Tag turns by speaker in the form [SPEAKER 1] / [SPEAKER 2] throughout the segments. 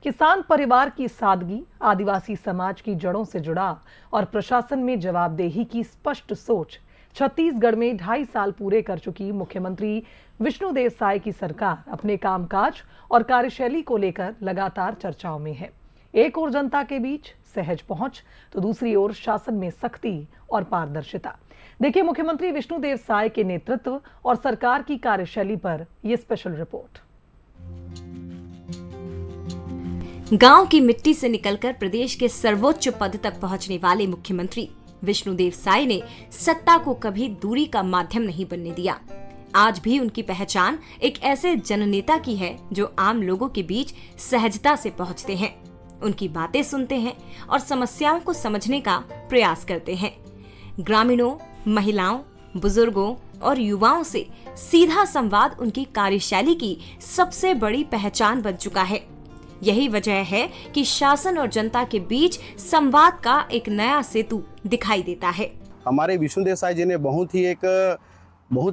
[SPEAKER 1] किसान परिवार की सादगी, आदिवासी समाज की जड़ों से जुड़ाव और प्रशासन में जवाबदेही की स्पष्ट सोच छत्तीसगढ़ में 2.5 साल पूरे कर चुकी मुख्यमंत्री विष्णुदेव साय की सरकार अपने कामकाज और कार्यशैली को लेकर लगातार चर्चाओं में है। एक ओर जनता के बीच सहज पहुंच तो दूसरी ओर शासन में सख्ती और पारदर्शिता। देखिए मुख्यमंत्री विष्णुदेव साय के नेतृत्व और सरकार की कार्यशैली पर यह स्पेशल रिपोर्ट।
[SPEAKER 2] गांव की मिट्टी से निकलकर प्रदेश के सर्वोच्च पद तक पहुंचने वाले मुख्यमंत्री विष्णुदेव साय ने सत्ता को कभी दूरी का माध्यम नहीं बनने दिया। आज भी उनकी पहचान एक ऐसे जननेता की है जो आम लोगों के बीच सहजता से पहुंचते हैं, उनकी बातें सुनते हैं और समस्याओं को समझने का प्रयास करते हैं। ग्रामीणों, महिलाओं, बुजुर्गों और युवाओं से सीधा संवाद उनकी कार्यशैली की सबसे बड़ी पहचान बन चुका है। यही वजह है कि शासन और जनता के बीच संवाद का एक नया सेतु दिखाई देता है।
[SPEAKER 3] हमारे विष्णुदेव साय जी ने बहुत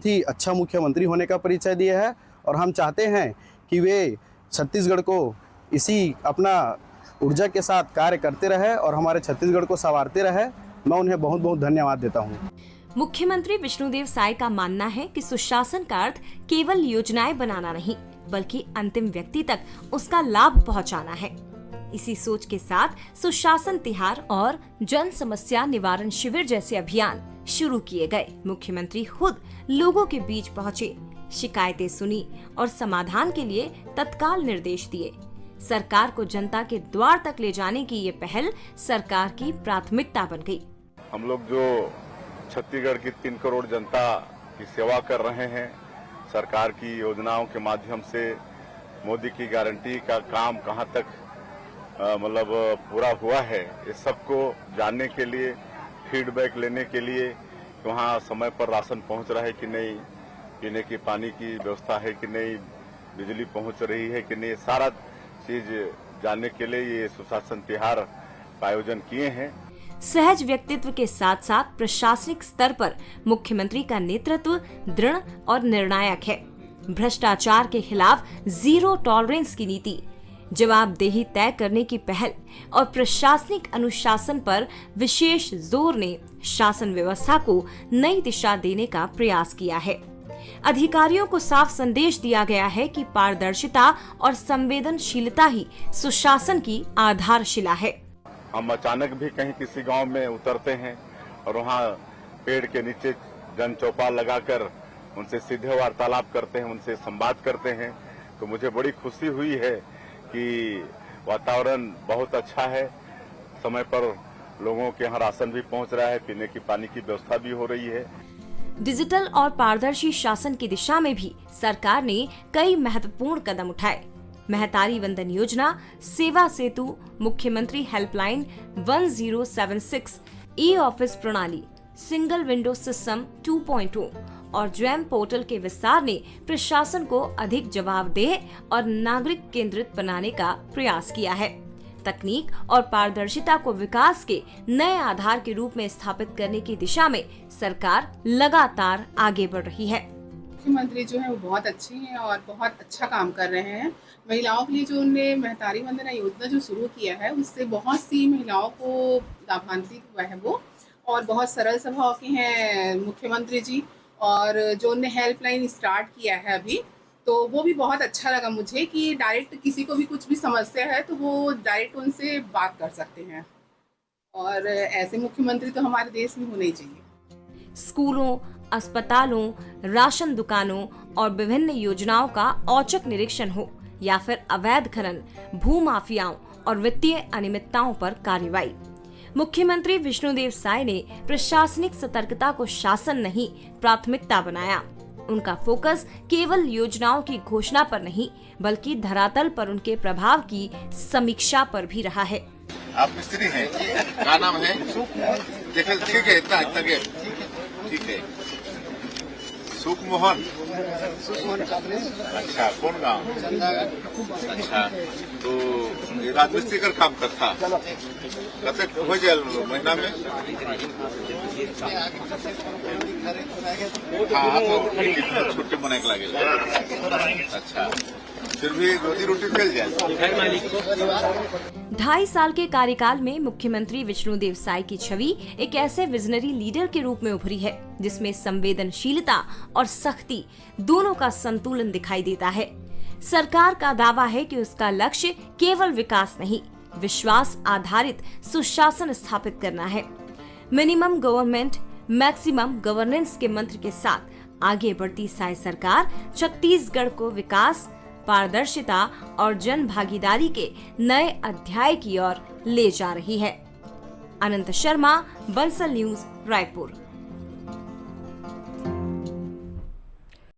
[SPEAKER 3] ही अच्छा मुख्यमंत्री होने का परिचय दिया है और हम चाहते हैं कि वे छत्तीसगढ़ को इसी अपना ऊर्जा के साथ कार्य करते रहे और हमारे छत्तीसगढ़ को संवारते रहे। मैं उन्हें बहुत बहुत धन्यवाद देता हूँ।
[SPEAKER 2] मुख्यमंत्री विष्णुदेव साय का मानना है कि सुशासन का अर्थ केवल योजनाएं बनाना नहीं, बल्कि अंतिम व्यक्ति तक उसका लाभ पहुंचाना है। इसी सोच के साथ सुशासन तिहार और जन समस्या निवारण शिविर जैसे अभियान शुरू किए गए। मुख्यमंत्री खुद लोगों के बीच पहुंचे, शिकायतें सुनी और समाधान के लिए तत्काल निर्देश दिए। सरकार को जनता के द्वार तक ले जाने की ये पहल सरकार की प्राथमिकता बन गई।
[SPEAKER 4] हम लोग जो छत्तीसगढ़ की 3 करोड़ जनता की सेवा कर रहे हैं, सरकार की योजनाओं के माध्यम से मोदी की गारंटी का काम कहां तक मतलब पूरा हुआ है, इस सबको जानने के लिए, फीडबैक लेने के लिए, वहां समय पर राशन पहुंच रहा है कि नहीं, पीने की पानी की व्यवस्था है कि नहीं, बिजली पहुंच रही है कि नहीं, सारा चीज जानने के लिए ये सुशासन तिहार का आयोजन किए हैं।
[SPEAKER 2] सहज व्यक्तित्व के साथ साथ प्रशासनिक स्तर पर मुख्यमंत्री का नेतृत्व दृढ़ और निर्णायक है। भ्रष्टाचार के खिलाफ जीरो टॉलरेंस की नीति, जवाबदेही तय करने की पहल और प्रशासनिक अनुशासन पर विशेष जोर ने शासन व्यवस्था को नई दिशा देने का प्रयास किया है। अधिकारियों को साफ संदेश दिया गया है कि पारदर्शिता और संवेदनशीलता ही सुशासन की आधारशिला है।
[SPEAKER 4] हम अचानक भी कहीं किसी गांव में उतरते हैं और वहां पेड़ के नीचे जन चौपाल लगाकर उनसे सीधे वार्तालाप करते हैं, उनसे संवाद करते हैं, तो मुझे बड़ी खुशी हुई है कि वातावरण बहुत अच्छा है। समय पर लोगों के यहाँ राशन भी पहुंच रहा है, पीने की पानी की व्यवस्था भी हो रही है।
[SPEAKER 2] डिजिटल और पारदर्शी शासन की दिशा में भी सरकार ने कई महत्वपूर्ण कदम उठाए। महतारी वंदन योजना, सेवा सेतु, मुख्यमंत्री हेल्पलाइन 1076, ई ऑफिस प्रणाली, सिंगल विंडो सिस्टम 2.0 और जेम पोर्टल के विस्तार ने प्रशासन को अधिक जवाबदेह और नागरिक केंद्रित बनाने का प्रयास किया है। तकनीक और पारदर्शिता को विकास के नए आधार के रूप में स्थापित करने की दिशा में सरकार लगातार आगे बढ़ रही है।
[SPEAKER 5] मुख्यमंत्री जो है वो बहुत अच्छे हैं और बहुत अच्छा काम कर रहे हैं। महिलाओं के लिए जो उन्होंने महतारी वंदना योजना जो शुरू किया है, उससे बहुत सी महिलाओं को लाभान्वित हुआ है वो, और बहुत सरल स्वभाव के हैं मुख्यमंत्री जी। और जो उन्होंने हेल्पलाइन स्टार्ट किया है अभी, तो वो भी बहुत अच्छा लगा मुझे कि डायरेक्ट किसी को भी कुछ भी समस्या है तो वो डायरेक्ट उनसे बात कर सकते हैं, और ऐसे मुख्यमंत्री तो हमारे देश में होने चाहिए।
[SPEAKER 2] स्कूलों, अस्पतालों, राशन दुकानों और विभिन्न योजनाओं का औचक निरीक्षण हो या फिर अवैध खनन, भूमाफियाओं और वित्तीय अनियमितताओं पर कार्रवाई, मुख्यमंत्री विष्णुदेव साय ने प्रशासनिक सतर्कता को शासन नहीं प्राथमिकता बनाया। उनका फोकस केवल योजनाओं की घोषणा पर नहीं, बल्कि धरातल पर उनके प्रभाव की समीक्षा पर भी रहा है।
[SPEAKER 6] आप मिस्त्री हैं, क्या नाम है? देखिए ठीक है, इतना ठीक है। सुख मोहन। अच्छा, कौन गाँव? अच्छा, तो ये राजमिस्त्री का काम करता कब हो जाए महीना में? हाँ, तो छुट्टी मनाए के लगे। अच्छा, फिर भी रोजी रोटी चल जाए।
[SPEAKER 2] 2.5 साल के कार्यकाल में मुख्यमंत्री विष्णुदेव साय की छवि एक ऐसे विजनरी लीडर के रूप में उभरी है जिसमें संवेदनशीलता और सख्ती दोनों का संतुलन दिखाई देता है। सरकार का दावा है कि उसका लक्ष्य केवल विकास नहीं, विश्वास आधारित सुशासन स्थापित करना है। मिनिमम गवर्नमेंट मैक्सिमम गवर्नेंस के मंत्र के साथ आगे बढ़ती साय सरकार छत्तीसगढ़ को विकास, पारदर्शिता और जन भागीदारी के नए अध्याय की ओर ले जा रही है। अनंत शर्मा, बंसल न्यूज, रायपुर।